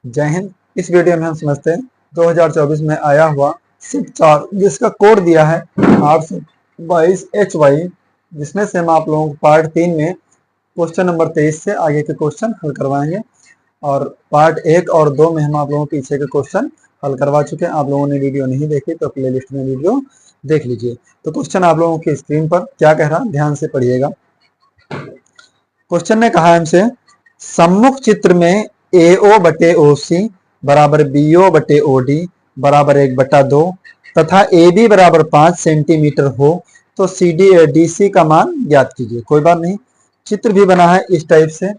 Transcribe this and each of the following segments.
जय हिंद। इस वीडियो में हम समझते हैं 2024 में आया हुआ शिफ्ट 4 जिसका कोड दिया है 822HY, जिसमें से हम आप लोगों को पार्ट 3 में क्वेश्चन नंबर 23 से आगे के क्वेश्चन हल करवाएंगे और पार्ट 1 और 2 में हम आप लोगों को पीछे के क्वेश्चन हल करवा चुके हैं। आप लोगों ने वीडियो नहीं देखी तो प्ले लिस्ट में वीडियो देख लीजिए। तो क्वेश्चन आप लोगों की स्क्रीन पर क्या कह रहा, ध्यान से पढ़िएगा। क्वेश्चन ने कहा हमसे, सम्मुख चित्र में AO बटे OC बराबर BO बटे OD बराबर 1/2 तथा AB बराबर 5 सेंटीमीटर हो तो DC का मान ज्ञात कीजिए। कोई बात नहीं, चित्र भी बना है इस टाइप से,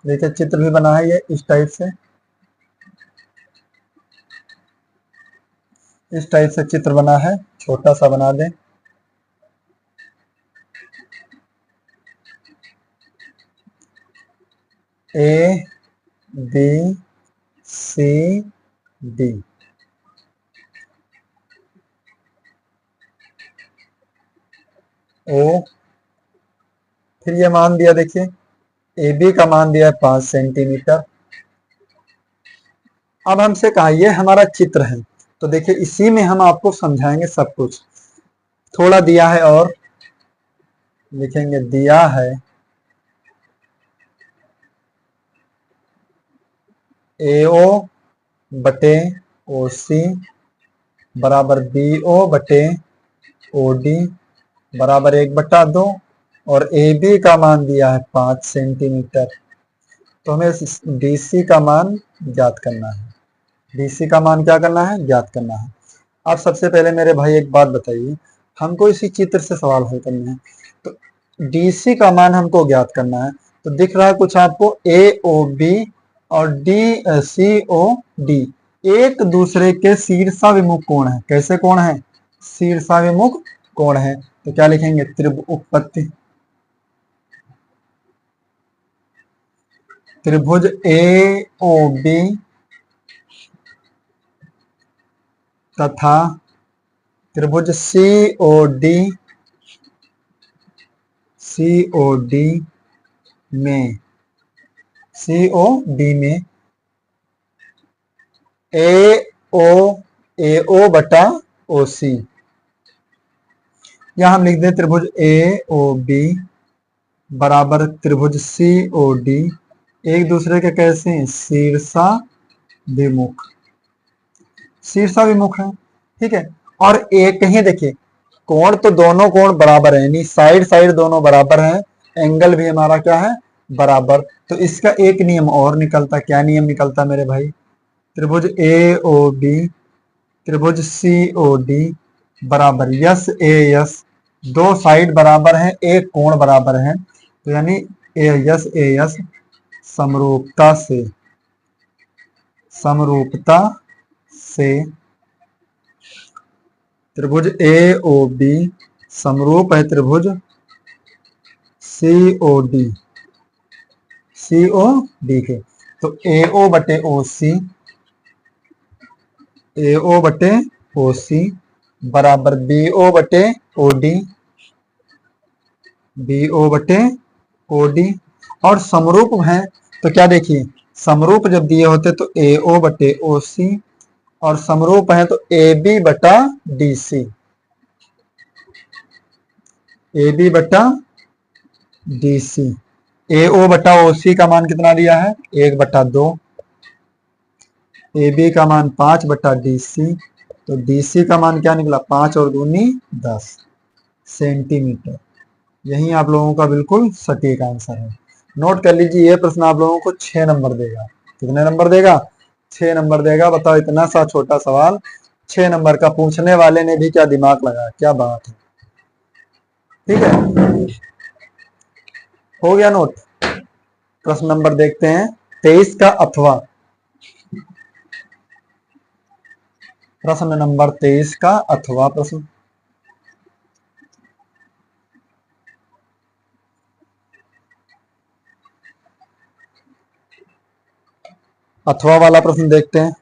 देखिए चित्र भी बना है ये इस टाइप से चित्र बना है, छोटा सा बना दें। ABCD O, फिर ये मान दिया, देखिए AB का मान दिया है 5 सेंटीमीटर। अब हमसे कहा ये हमारा चित्र है, तो देखिए इसी में हम आपको समझाएंगे सब कुछ। थोड़ा दिया है और लिखेंगे, दिया है AO बटे OC बराबर BO बटे OD बराबर 1/2 और AB का मान दिया है 5 सेंटीमीटर। तो हमें DC का मान ज्ञात करना है। DC का मान क्या करना है, ज्ञात करना है। आप सबसे पहले मेरे भाई एक बात बताइए, हमको इसी चित्र से सवाल हल करना है, तो DC का मान हमको ज्ञात करना है। तो दिख रहा है कुछ आपको, AOB और COD एक दूसरे के शीर्षाभिमुख कोण है। कैसे कोण है, शीर्षाभिमुख कोण है। तो क्या लिखेंगे, उत्पत्ति त्रिभुज AOB तथा त्रिभुज COD में AO बटा OC, यहां हम लिख दें त्रिभुज AOB बराबर त्रिभुज COD एक दूसरे के कैसे हैं, शीर्षाभिमुख है। ठीक है, और एक कहीं देखिए कोण तो दोनों कोण बराबर है, यानी साइड साइड दोनों बराबर हैं, एंगल भी हमारा क्या है, बराबर। तो इसका एक नियम और निकलता, क्या नियम निकलता मेरे भाई, त्रिभुज AOB त्रिभुज COD बराबर SAS, दो साइड बराबर हैं, एक कोण बराबर है, तो यानी SAS समरूपता से त्रिभुज AOB समरूप है त्रिभुज COD के। तो AO बटे OC बराबर BO बटे OD और समरूप है तो क्या, देखिए समरूप जब दिए होते तो AO बटे OC और समरूप है तो AB बटा DC, AB बटा DC। AO बटा OC का मान कितना दिया है, 1/2, AB का मान 5/DC, तो DC का मान क्या निकला, 5 और 2 10 सेंटीमीटर। यही आप लोगों का बिल्कुल सटीक आंसर है। नोट कर लीजिए, ये प्रश्न आप लोगों को 6 नंबर देगा। कितने नंबर देगा, 6 नंबर देगा। बताओ, इतना सा छोटा सवाल 6 नंबर का, पूछने वाले ने भी क्या दिमाग लगाया, क्या बात है। ठीक है, हो गया नोट। प्रश्न नंबर देखते हैं 23 का, अथवा प्रश्न नंबर 23 का अथवा प्रश्न। अथवा वाला प्रश्न देखते हैं।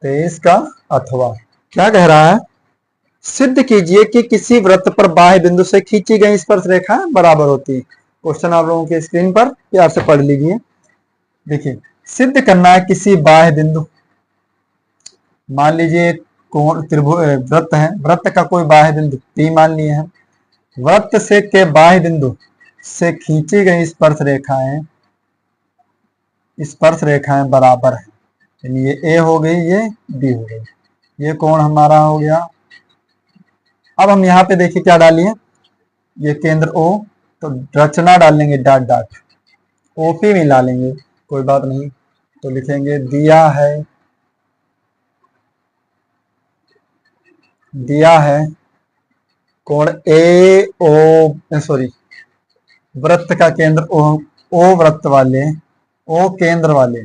तेईस का अथवा क्या कह रहा है, सिद्ध कीजिए कि किसी वृत्त पर बाह्य बिंदु से खींची गई स्पर्श रेखा बराबर होती है। क्वेश्चन आप लोगों के स्क्रीन पर प्यार से पढ़ लीजिए। देखिए, सिद्ध करना है किसी बाह्य बिंदु, मान लीजिए कोण त्रिभुज वृत्त है, वृत्त का कोई बाह्य बिंदु P मान लिए हैं, वृत्त से के बाह्य बिंदु से खींची गई स्पर्श रेखाएं बराबर है। यानी ये A हो गई, ये B हो गई, ये कोण हमारा हो गया। अब हम यहाँ पे देखिए क्या डालिए, ये केंद्र O, तो रचना डालेंगे डॉट डॉट, OP मिला लेंगे, कोई बात नहीं। तो लिखेंगे दिया है कोण वृत्त का केंद्र O वृत्त वाले, O केंद्र वाले,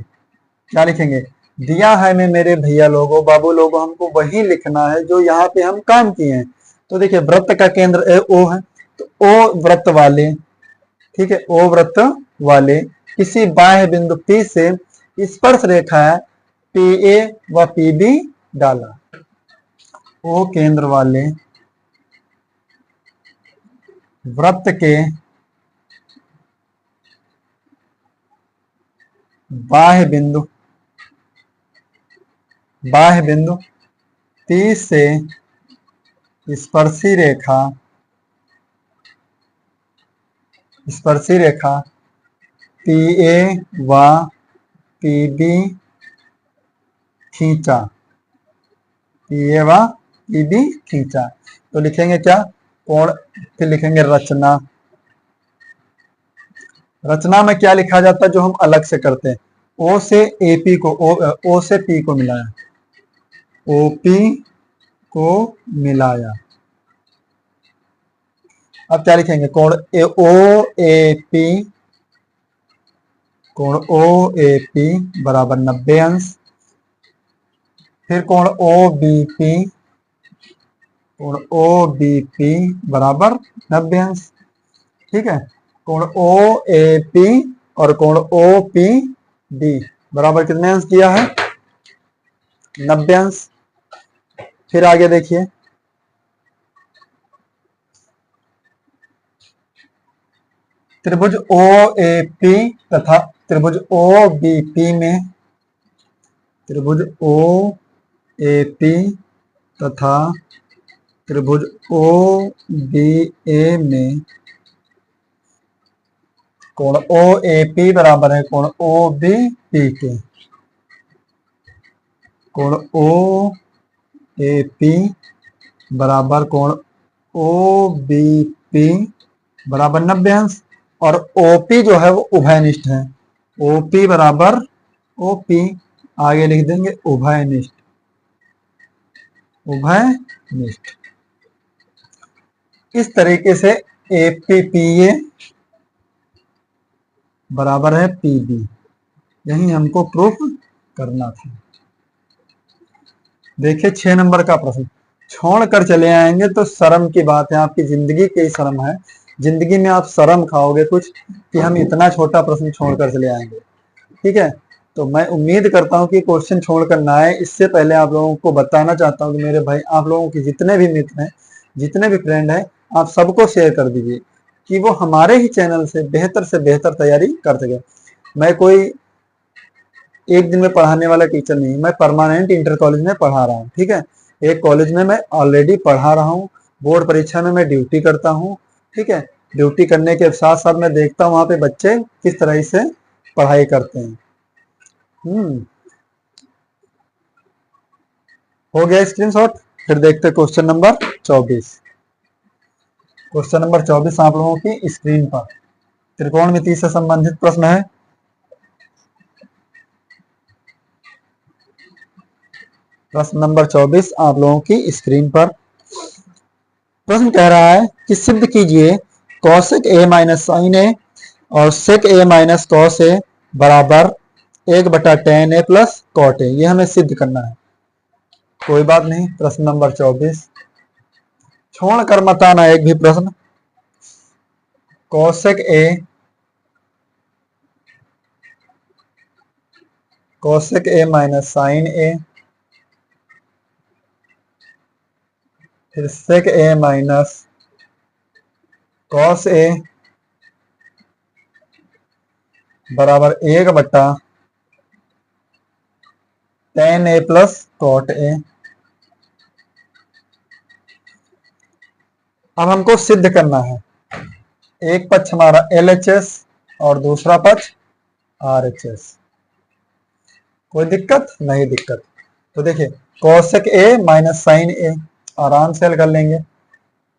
क्या लिखेंगे, दिया है में मेरे भैया लोगों, बाबू लोगों, हमको वही लिखना है जो यहाँ पे हम काम किए हैं। तो देखिए वृत्त का केंद्र O है, तो O वृत्त वाले, ठीक है, O वृत्त वाले किसी बाह्य बिंदु P से स्पर्श रेखा है PA व PB डाला। O केंद्र वाले वृत्त के बाह्य बिंदु P से स्पर्शी रेखा PA व PB खींचा, PA व PB खींचा। तो लिखेंगे क्या, कोण, फिर लिखेंगे रचना में क्या लिखा जाता है जो हम अलग से करते हैं, O से AP को, O से P को मिलाया, OP को मिलाया। अब क्या लिखेंगे, कोण OAP बराबर 90 अंश, फिर कोण OBP बराबर 90 अंश, ठीक है। कोण OAP और कोण OPB बराबर कितने अंश दिया है, 90 अंश। फिर आगे देखिए, त्रिभुज OAP तथा त्रिभुज OBP में, त्रिभुज OAP तथा त्रिभुज OBA में कोण OAP बराबर है कोण OBP के, कोण OAP बराबर कोण OBP बराबर 90 अंश, और OP जो है वो उभयनिष्ठ है, OP बराबर OP, आगे लिख देंगे उभयनिष्ठ, इस तरीके से APPA बराबर है PB, यही हमको प्रूफ करना था। देखिए 6 नंबर का प्रश्न, छोड़ कर चले आएंगे तो शर्म की बात है, आपकी जिंदगी की शर्म है, जिंदगी में आप शर्म खाओगे कुछ कि हम इतना छोटा प्रश्न छोड़कर चले आएंगे, ठीक है। तो मैं उम्मीद करता हूं कि क्वेश्चन छोड़कर ना आए। इससे पहले आप लोगों को बताना चाहता हूं कि मेरे भाई, आप लोगों के जितने भी मित्र हैं, जितने भी फ्रेंड हैं, आप सबको शेयर कर दीजिए कि वो हमारे ही चैनल से बेहतर तैयारी कर सके। मैं कोई एक दिन में पढ़ाने वाला टीचर नहीं, मैं परमानेंट इंटर कॉलेज में पढ़ा रहा हूँ, ठीक है। एक कॉलेज में मैं ऑलरेडी पढ़ा रहा हूँ, बोर्ड परीक्षा में मैं ड्यूटी करता हूँ, ठीक है। ड्यूटी करने के साथ साथ मैं देखता हूँ वहां पे बच्चे किस तरह से पढ़ाई करते हैं। हो गया स्क्रीनशॉट। फिर देखते क्वेश्चन नंबर 24। क्वेश्चन नंबर 24 आप लोगों की स्क्रीन पर त्रिकोणमिति से संबंधित प्रश्न है। प्रश्न नंबर 24 आप लोगों की स्क्रीन पर। प्रश्न कह रहा है कि सिद्ध कीजिए cosec A minus sine A और sec A minus cos A बराबर 1/tan A plus cot A। ये हमें सिद्ध करना है। कोई बात नहीं, प्रश्न नंबर 24 छोड़ कर मत आना एक भी प्रश्न। Cosec A minus sine A, फिर sec A minus cos A बराबर 1/tan a plus cot a। अब हमको सिद्ध करना है, एक पक्ष हमारा LHS और दूसरा पक्ष RHS। कोई दिक्कत नहीं? दिक्कत तो देखिए, cosec A minus sine A, आराम से हल कर लेंगे।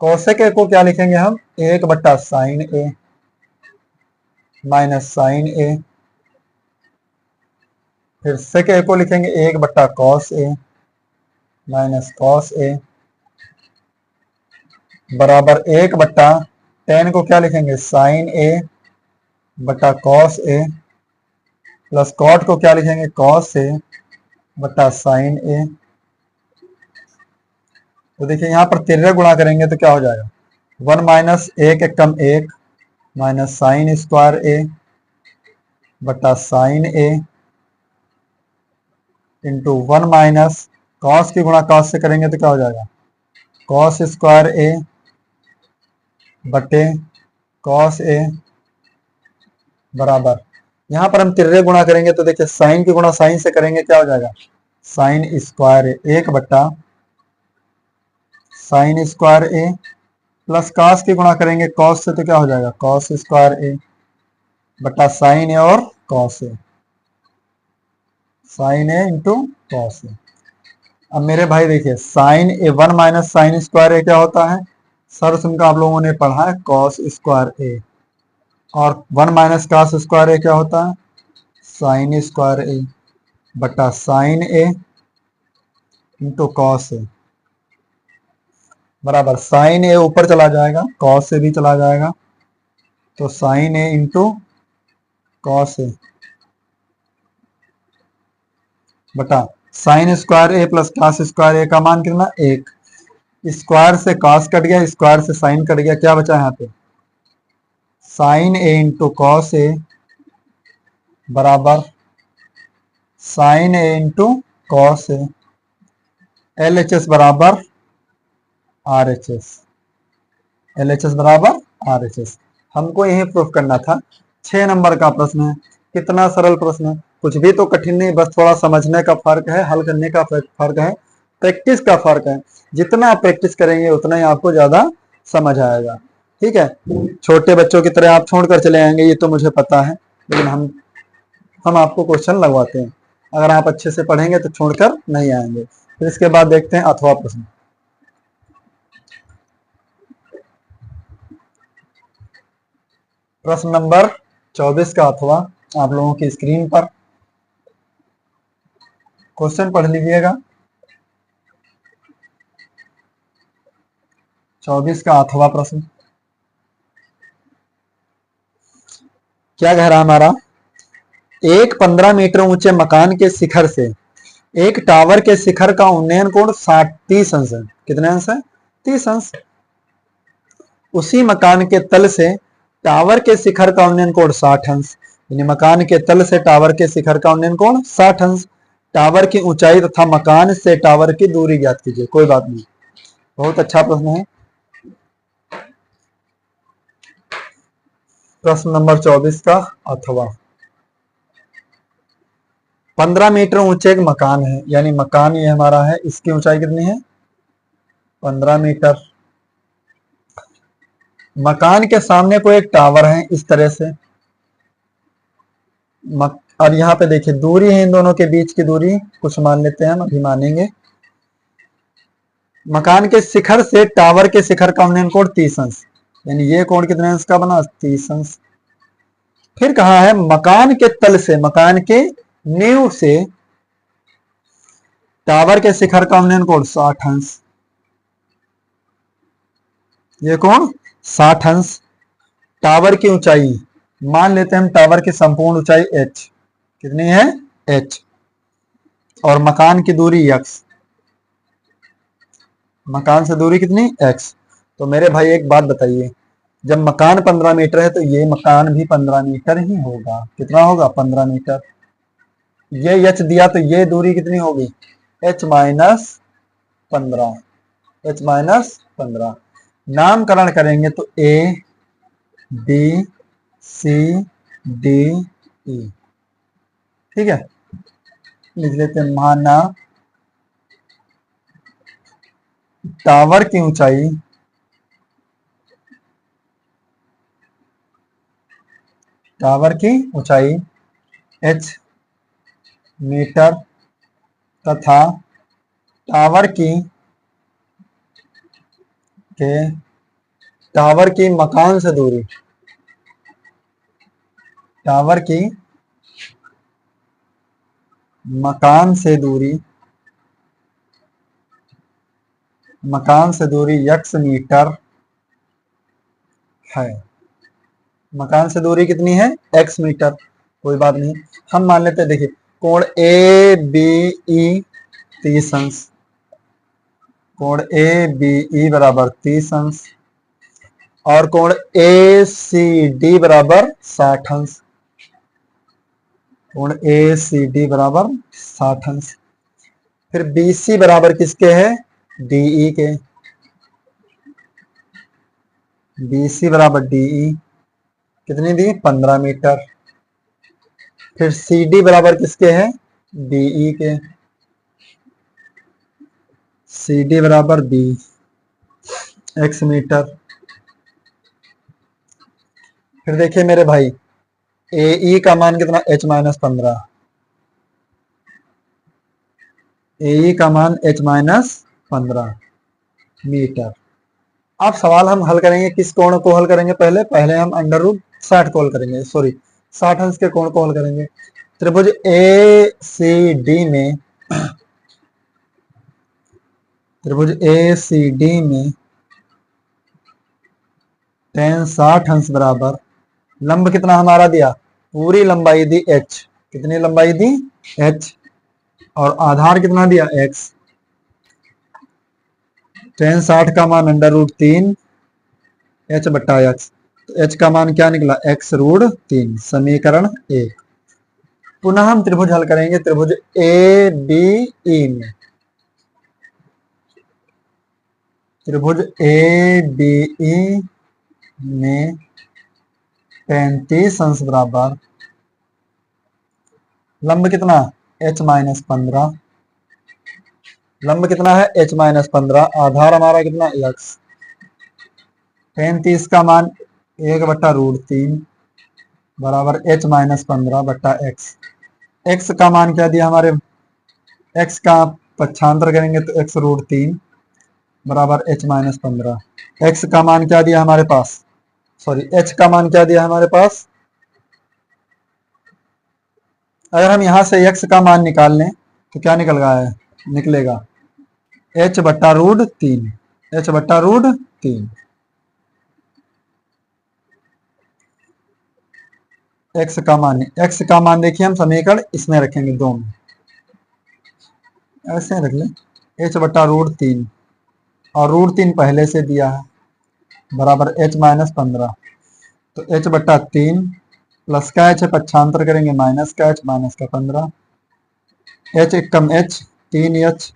कोसेक A को क्या लिखेंगे हम? 1/sin A minus sine A। फिर सेक A को लिखेंगे 1/cos A minus cos A बराबर 1/tan को क्या लिखेंगे? साइन A बटा cos A प्लस cot को क्या लिखेंगे? cos A बटा साइन A। तो देखिए यहाँ पर तिर्रे गुणा करेंगे तो क्या हो जाएगा? 1 माइनस 1 एकम 1 माइनस साइन स्क्वायर A बटा sine A into 1 minus cos की गुणा cos से करेंगे तो क्या हो जाएगा? cos स्क्वायर A बटे cos A बराबर, यहाँ पर हम तिर्रे गुणा करेंगे तो देखिए साइन की गुणा साइन से करेंगे क्या हो जाएगा? साइन स्क्वायर A 1/साइन स्क्वायर A प्लस cos की गुणा करेंगे cos से तो क्या हो जाएगा? cos स्क्वायर A बटा साइन A और cos A, sine A into cos A। अब मेरे भाई देखिए sine A 1 minus sine square A क्या होता है? सर्वसम सुनकर आप लोगों ने पढ़ा है cos स्क्वायर A, और 1 माइनस cos स्क्वायर A क्या होता है? साइन स्क्वायर A बटा sine A into cos A बराबर साइन A ऊपर चला जाएगा, cos A भी चला जाएगा, तो sine A into cos A बटा sine square A plus cos square A का मान कितना? 1। स्क्वायर से cos कट गया, स्क्वायर से साइन कट गया, क्या बचा यहाँ पे? Sine A into cos A बराबर sine A into cos A। LHS बराबर RHS, LHS बराबर RHS। हमको यही प्रूफ करना था। 6 नंबर का प्रश्न है, कितना सरल प्रश्न है, कुछ भी तो कठिन नहीं, बस थोड़ा समझने का फर्क है, हल करने का फर्क है, प्रैक्टिस का फर्क है। जितना आप प्रैक्टिस करेंगे उतना ही आपको ज्यादा समझ आएगा। ठीक है, छोटे बच्चों की तरह आप छोड़कर चले आएंगे ये तो मुझे पता है, लेकिन हम आपको क्वेश्चन लगवाते हैं। अगर आप अच्छे से पढ़ेंगे तो छोड़कर नहीं आएंगे। फिर इसके बाद देखते हैं अथवा प्रश्न। प्रश्न नंबर 24 का अथवा आप लोगों की स्क्रीन पर, क्वेश्चन पढ़ लीजिएगा। 24 का अथवा प्रश्न क्या कह रहा हमारा? एक 15 मीटर ऊंचे मकान के शिखर से एक टावर के शिखर का उन्नयन कोण 30 अंश है। कितने अंश है? 30 अंश। उसी मकान के तल से टावर के शिखर का उन्नयन कोण 60 अंश, यानी मकान के तल से टावर के शिखर का उन्नयन कोण 60 अंश। टावर की ऊंचाई तथा मकान से टावर की दूरी ज्ञात कीजिए। कोई बात नहीं, बहुत अच्छा प्रश्न है। प्रश्न नंबर 24 का अथवा 15 मीटर ऊंचे एक मकान है, यानी मकान ये हमारा है, इसकी ऊंचाई कितनी है? 15 मीटर। मकान के सामने कोई एक टावर है इस तरह से, अब यहाँ पे देखिए दूरी है, इन दोनों के बीच की दूरी कुछ मान लेते हैं हम, अभी मानेंगे। मकान के शिखर से टावर के शिखर का उन्नयन कोण 30 अंश, यानी ये कोण कितने अंश का बना? 30 अंश। फिर कहा है मकान के तल से, मकान के नींव से टावर के शिखर का उन्नयन कोण 60 अंश, ये कोण 60 अंश। टावर की ऊंचाई मान लेते हैं हम, टावर की संपूर्ण ऊंचाई h कितनी है? h, और मकान की दूरी x, मकान से दूरी कितनी? x। तो मेरे भाई एक बात बताइए, जब मकान 15 मीटर है तो ये मकान भी 15 मीटर ही होगा। कितना होगा? 15 मीटर। ये h दिया तो ये दूरी कितनी होगी? h minus 15, h minus 15। नामकरण करेंगे तो A B C D ई। ठीक है, लिख लेते हैं माना टावर की ऊंचाई h मीटर तथा टावर की के टावर की मकान से दूरी टावर की मकान से दूरी x मीटर है। मकान से दूरी कितनी है? x metre. कोई बात नहीं, हम मान लेते हैं। देखिए, कोण ए बी ई 30 अंश, कोण ए बी ई बराबर 30 अंश, और कोण ए सी डी बराबर 60 अंश। कोण ए सी डी बराबर 60 अंश। फिर बी सी बराबर किसके है? डीई के। बी सी बराबर डीई कितनी दी? 15 मीटर। फिर सी डी बराबर किसके है? बीई के। सी डी बराबर बी x मीटर। फिर देखिए मेरे भाई, ए ई का मान कितना? h minus 15। ए ई का मान h माइनस 15 मीटर। अब सवाल हम हल करेंगे, किस कोण को हल करेंगे? पहले हम अंडर रूट 60 को हल करेंगे, सॉरी 60 अंश के कोण को हल करेंगे। त्रिभुज ए सी डी में tan 60 अंश बराबर लंब कितना हमारा दिया? पूरी लंबाई दी h। कितनी लंबाई दी? h। और आधार कितना दिया? x। tan 60 का मान अंडर रूट 3 h बट्टा x। तो h का मान क्या निकला? x root 3। समीकरण 1। पुनः हम त्रिभुज हल करेंगे। त्रिभुज ए बी ई में त्रिभुज ए बी ई में 35 अंश बराबर लंब कितना? h minus 15। लंब कितना है? h minus 15। आधार हमारा कितना? x। 35 का मान 1 बट्टा रूट 3 बराबर h माइनस 15 बट्टा x। x का मान क्या दिया हमारे? x का पक्षांतर करेंगे तो x रूट 3 बराबर h माइनस 15। x का मान क्या दिया हमारे पास? सॉरी, h का मान क्या दिया हमारे पास? अगर हम यहां से x का मान निकाल लें तो क्या निकलेगा h बट्टा रूट 3। h बट्टा रूट 3। x का मान देखिए, हम समीकरण इसमें रखेंगे, 2 में ऐसे रख लें। h बट्टा रूट 3 और रूट 3 पहले से दिया है बराबर h माइनस 15। तो h बट्टा 3 प्लस का h है, पक्षांतर करेंगे माइनस का h, माइनस का 15। h कम h 3h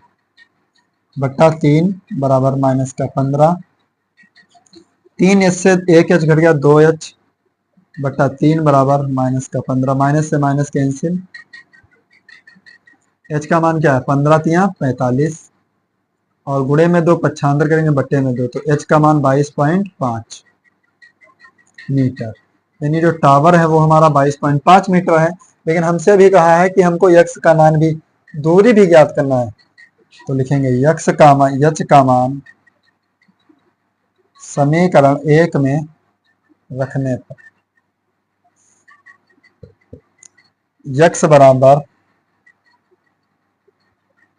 बट्टा 3 बराबर माइनस का 15। 3h से 1h घट गया, 2h बट्टा 3 बराबर माइनस का 15। माइनस से माइनस कैंसिल। h का मान क्या है? 15 तिया 45 और गुणे में 2, पक्षांतर करेंगे बट्टे में 2, तो h का मान 22.5 मीटर। यानी जो टावर है वो हमारा 22.5 मीटर है। लेकिन हमसे भी कहा है कि हमको x का मान भी, दूरी भी ज्ञात करना है। तो लिखेंगे h का मान समीकरण 1 में रखने पर x बराबर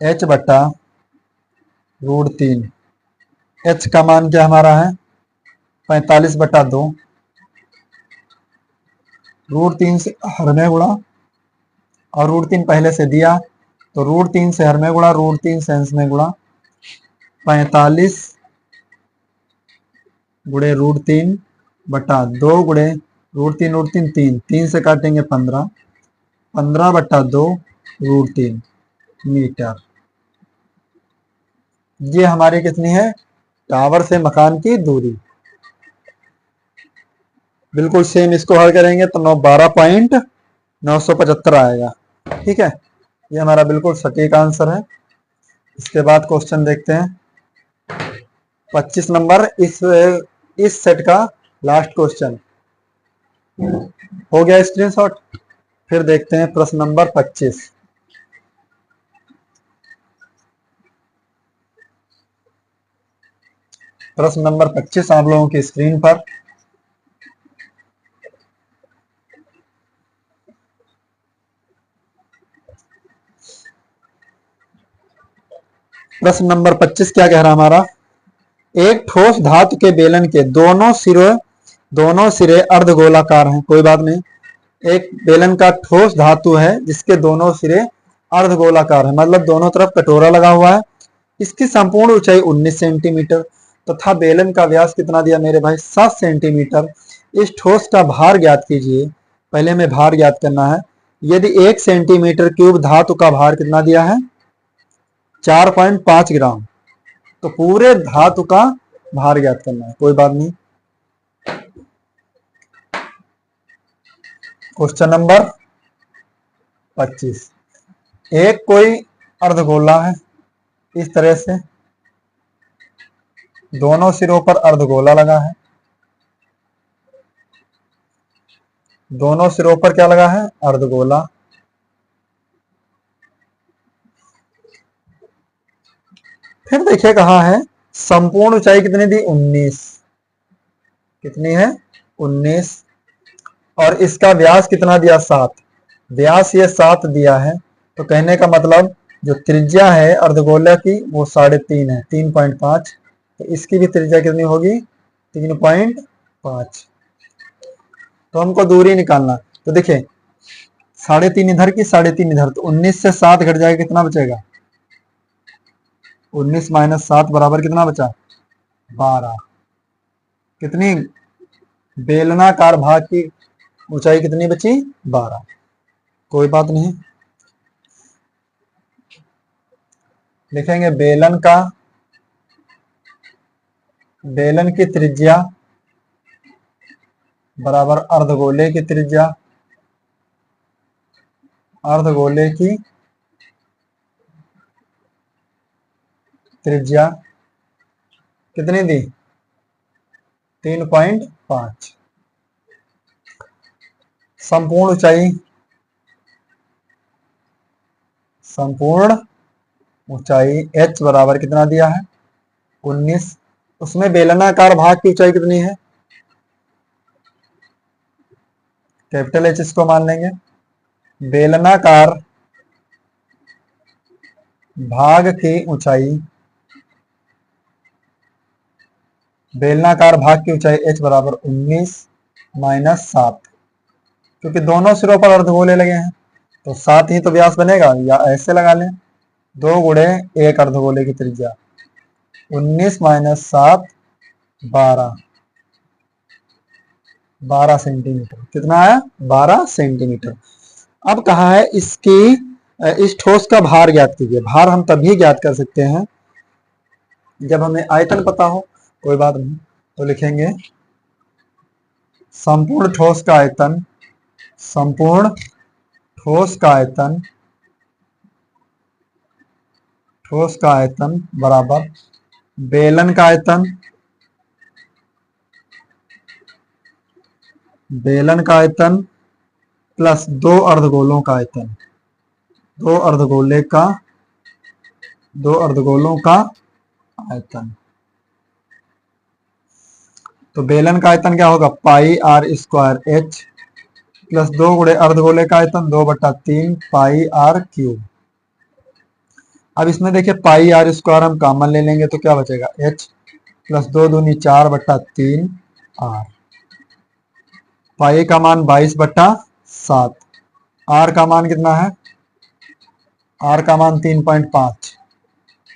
h बट्टा रूट 3। h का मान क्या हमारा है? 45 बट्टा 2। रूट 3 से हर में गुणा, और रूट 3 पहले से दिया तो रूट 3 से हर में गुणा, रूट 3 से अंश में गुणा। 45 गुणे रूट 3 बट्टा 2 गुणे रूट 3 3 से काटेंगे 15, 15 बट्टा 2 रूट 3 मीटर। ये हमारी कितनी है? टावर से मकान की दूरी। बिल्कुल सेम इसको हल करेंगे तो 12.9 975 आएगा। ठीक है, ये हमारा बिल्कुल सटीक आंसर है। इसके बाद क्वेश्चन देखते हैं 25 नंबर, इस सेट का लास्ट क्वेश्चन हो गया स्क्रीनशॉट। फिर देखते हैं प्रश्न नंबर 25। प्रश्न नंबर 25 आप लोगों की स्क्रीन पर। प्रश्न नंबर 25 क्या कह रहा हमारा, एक ठोस धातु के बेलन के दोनों सिरे अर्धगोलाकार हैं। कोई बात नहीं, एक बेलन का ठोस धातु है जिसके दोनों सिरे अर्धगोलाकार है, मतलब दोनों तरफ कटोरा लगा हुआ है। इसकी संपूर्ण ऊंचाई 19 सेंटीमीटर तथा बेलन का व्यास कितना दिया मेरे भाई, 7 सेंटीमीटर। इस ठोस का भार ज्ञात कीजिए। पहले हमें भार ज्ञात करना है। यदि 1 सेंटीमीटर क्यूब धातु का भार कितना दिया है, 4.5 ग्राम, तो पूरे धातु का भार ज्ञात करना है। कोई बात नहीं। क्वेश्चन नंबर 25, एक कोई अर्धगोला है इस तरह से, दोनों सिरों पर अर्धगोला लगा है, दोनों सिरों पर क्या लगा है, अर्धगोला। फिर देखिए कहा है संपूर्ण ऊंचाई कितनी दी, 19। कितनी है, 19। और इसका व्यास कितना दिया, 7। व्यास ये 7 दिया है, तो कहने का मतलब जो त्रिज्या है अर्धगोला की वो 3.5 है, 3.5। तो इसकी भी त्रिज्या कितनी होगी, 3.5। तो हमको दूरी निकालना, तो देखिए 3.5 इधर की 3.5 इधर, तो 19 से 7 घट जाएगा, कितना बचेगा, 19 माइनस 7 बराबर कितना बचा, 12। कितनी, बेलनाकार भाग की ऊंचाई कितनी बची, 12। कोई बात नहीं, लिखेंगे बेलन की त्रिज्या बराबर अर्धगोले की त्रिज्या, अर्धगोले की त्रिज्या कितनी दी, 3.5। संपूर्ण ऊंचाई h बराबर कितना दिया है, 19। उसमें बेलनाकार भाग की ऊंचाई कितनी है, कैपिटल H इसको मान लेंगे। बेलनाकार भाग की ऊंचाई, बेलनाकार भाग की ऊंचाई h बराबर 19 माइनस 7, क्योंकि दोनों सिरों पर अर्धगोले लगे हैं तो 7 ही तो व्यास बनेगा, या ऐसे लगा लें 2 गुणे 1 अर्धगोले की त्रिज्या, 19 माइनस 7 12 सेंटीमीटर। कितना आया, 12 सेंटीमीटर। अब कहा है इस ठोस का भार ज्ञात कीजिए। भार हम तभी ज्ञात कर सकते हैं जब हमें आयतन पता हो। कोई बात नहीं, तो लिखेंगे संपूर्ण ठोस का आयतन, संपूर्ण ठोस का आयतन, ठोस का आयतन बराबर बेलन का आयतन, बेलन का आयतन प्लस 2 अर्धगोलों का आयतन, 2 अर्धगोलों का आयतन। तो बेलन का आयतन क्या होगा, पाई आर स्क्वायर एच प्लस 2 गुणे अर्धगोले का आयतन 2/3 पाई आर क्यूब। अब इसमें देखिए पाई आर स्क्वायर हम कॉमन ले लेंगे तो क्या बचेगा, एच प्लस 2 दूनी 4/3 आर। पाई का मान 22/7, आर का मान कितना है, आर का मान 3.5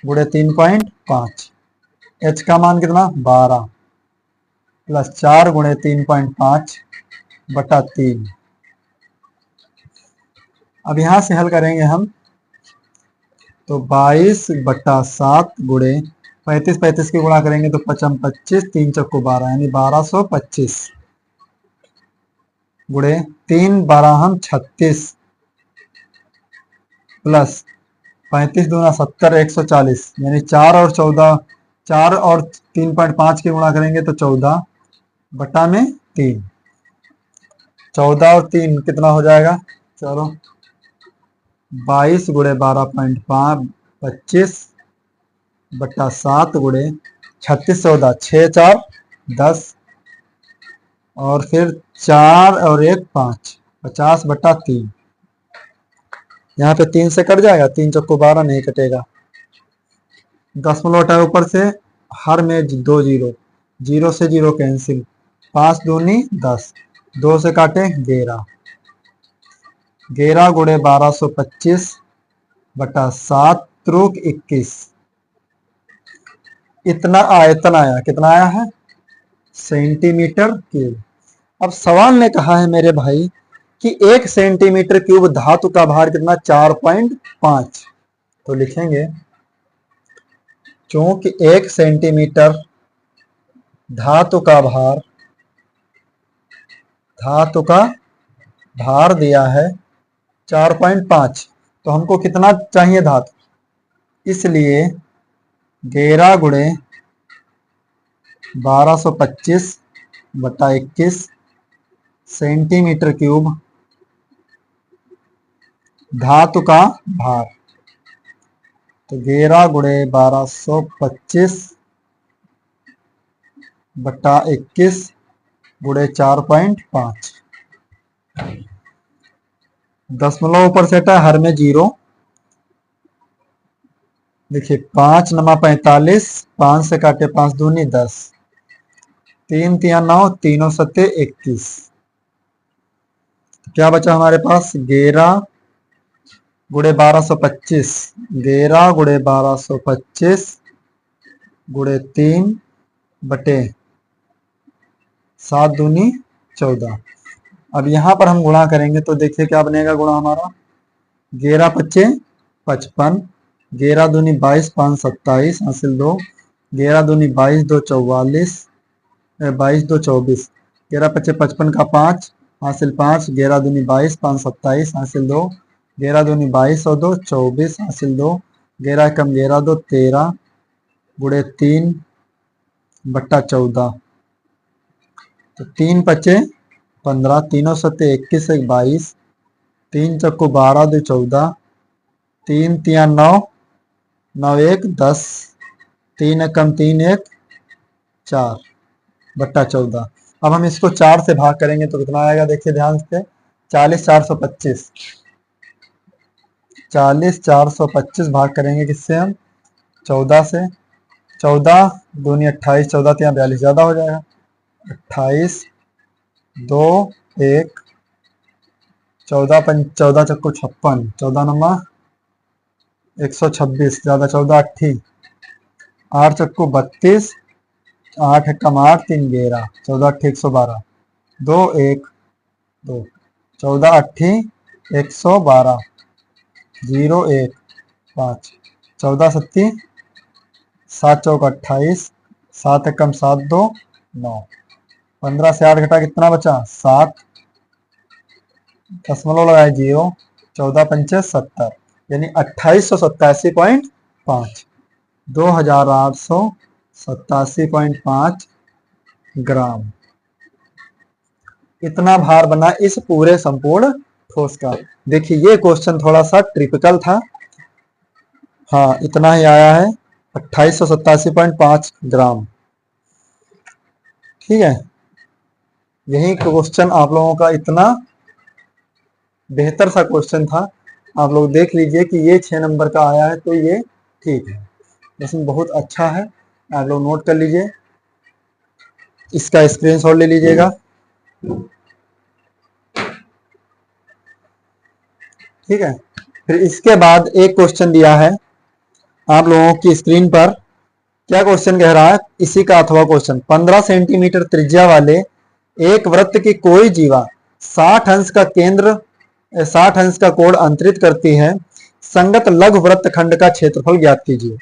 गुणे 3.5, एच का मान कितना 12 प्लस 4 गुणे 3.5/3। अब यहां से हल करेंगे हम, तो 22/7 गुणे 35 की गुणा करेंगे तो 55 25, 3 चक्को 12 यानी 1225। गुणे 3 × 36 प्लस 35×2 = 70, 140, यानी 4 और 14, 4 और 3.5 की गुणा करेंगे तो 14/3। 14 और 3 कितना हो जाएगा, चलो 22 × 12.5 25/7 गुणे 36 14 6 4 10 और फिर 4 और 1 5 50/3। यहाँ पे 3 से कट जाएगा, 3 चौको 12 नहीं कटेगा। दशमलव उठाए ऊपर से, हर में 2 जीरो, 0 से 0 कैंसिल, 5 दूनी 10, 2 से काटे 11, 11 × 1225/7 त्रुक 21। इतना आयतन आया, कितना आया है, सेंटीमीटर क्यूब। अब सवाल ने कहा है मेरे भाई कि 1 सेंटीमीटर क्यूब धातु का भार कितना, 4.5। तो लिखेंगे चूंकि 1 सेंटीमीटर धातु का भार दिया है 4.5, तो हमको कितना चाहिए धातु, इसलिए 11 × 1225/21 सेंटीमीटर क्यूब धातु का भार। तो 11 × 1225/21 × 4.5। दशमलव ऊपर से हटा, हर में 0। देखिए 5 × 9 = 45, 5 से काटे 5 दूनी 10, 3 × 9, 3 × 7 = 21। क्या बचा हमारे पास, 11 × 1225, 11 × 1225 × 3/7 दूनी 14। अब यहां पर हम गुणा करेंगे तो देखिए क्या बनेगा गुणा हमारा, 11 × 5 = 55, 11 दूनी 22, 5 27 हासिल 2, 11 दूनी 22 2 44, 22 2 24, 11 × 5 = 55 का 5 हासिल 5, 11 दूनी 22, 5 27 हासिल 2, 11 दूनी 22 और 2 24 हासिल 2, 11 कम 11 2 13 × 3/14। तो 3 × 5 = 15, 3 × 7 = 21, 1 22, 3 चक्कू 12 2 14, 3 × 9 9 1 10, 3 कम 3 1 4/14। अब हम इसको 4 से भाग करेंगे तो कितना आएगा, देखिए ध्यान से, 40 425, 40 425 भाग करेंगे किससे हम, 14 से, 14 दूनी 28, 14 3 42, ज्यादा हो जाएगा, 28 2 1, 14 14 चक्कू 56, 14 नंबर 126, ज्यादा 14 8, 8 चक्कू 32, 8 कम 8 3 11, 14 8 112, 2 1 2, 14 8 112, 0 1 5, 14 7 7 चौक 28, 7 कम 7 2 9, 15 से 8 घटा कितना बचा 7, दशमलव लगाए 0, 14 पंचे 70, यानी 2887.5, 2887.5 ग्राम। इतना भार बना इस पूरे संपूर्ण ठोस का। देखिए ये क्वेश्चन थोड़ा सा ट्रिपिकल था, हाँ इतना ही आया है, 2887.5 ग्राम। ठीक है, यही क्वेश्चन आप लोगों का इतना बेहतर सा क्वेश्चन था, आप लोग देख लीजिए कि ये 6 नंबर का आया है तो ये ठीक है, इसमें बहुत अच्छा है, आप लोग नोट कर लीजिए, इसका स्क्रीनशॉट ले लीजिएगा। ठीक है, फिर इसके बाद एक क्वेश्चन दिया है आप लोगों की स्क्रीन पर, क्या क्वेश्चन कह रहा है, इसी का अथवा क्वेश्चन, 15 सेंटीमीटर त्रिज्या वाले एक वृत्त की कोई जीवा 60 अंश का केंद्र 60 अंश का कोण अंतरित करती है, संगत लघु वृत्त खंड का क्षेत्रफल ज्ञात कीजिए।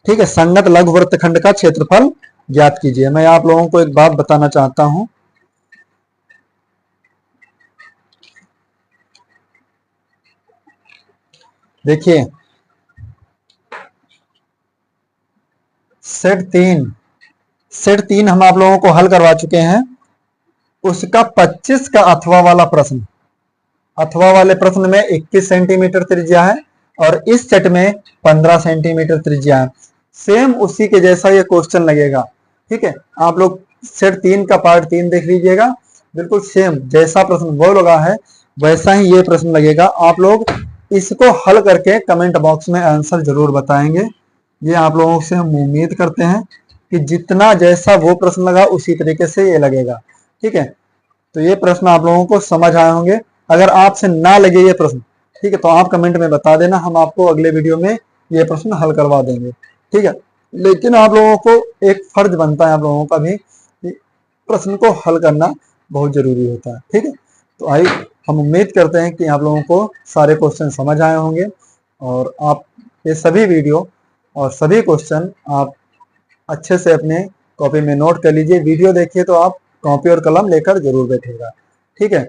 ठीक है, संगत लघु वृत्तखंड का क्षेत्रफल ज्ञात कीजिए। मैं आप लोगों को एक बात बताना चाहता हूं, देखिए सेट 3 हम आप लोगों को हल करवा चुके हैं। उसका 25 का अथवा वाला प्रश्न, अथवा वाले प्रश्न में 21 सेंटीमीटर त्रिज्या है और इस सेट में 15 सेंटीमीटर त्रिज्या है। सेम उसी के जैसा ये क्वेश्चन लगेगा। ठीक है, आप लोग सेट 3 का पार्ट 3 देख लीजिएगा, बिल्कुल सेम जैसा प्रश्न वो लगा है वैसा ही ये प्रश्न लगेगा। आप लोग इसको हल करके कमेंट बॉक्स में आंसर जरूर बताएंगे। ये आप लोगों से हम उम्मीद करते हैं कि जितना जैसा वो प्रश्न लगा उसी तरीके से ये लगेगा। ठीक है, तो ये प्रश्न आप लोगों को समझ आए होंगे। अगर आपसे ना लगे ये प्रश्न, ठीक है, तो आप कमेंट में बता देना, हम आपको अगले वीडियो में ये प्रश्न हल करवा देंगे। ठीक है, लेकिन आप लोगों को एक फर्ज बनता है आप लोगों का भी कि प्रश्न को हल करना बहुत जरूरी होता है। ठीक है, तो आई हम उम्मीद करते हैं कि आप लोगों को सारे क्वेश्चन समझ आए होंगे और आप ये सभी वीडियो और सभी क्वेश्चन आप अच्छे से अपने कॉपी में नोट कर लीजिए। वीडियो देखिए तो आप कॉपी और कलम लेकर जरूर बैठिएगा। ठीक है,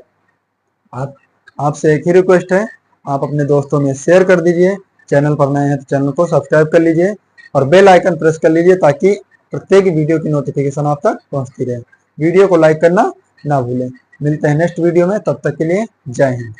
आपसे एक ही रिक्वेस्ट है, आप अपने दोस्तों में शेयर कर दीजिए। चैनल पर नए हैं तो चैनल को सब्सक्राइब कर लीजिए और बेल आइकन प्रेस कर लीजिए ताकि प्रत्येक वीडियो की नोटिफिकेशन आप तक पहुंचती रहे। वीडियो को लाइक करना ना भूलें। मिलते हैं नेक्स्ट वीडियो में, तब तक के लिए जय हिंद।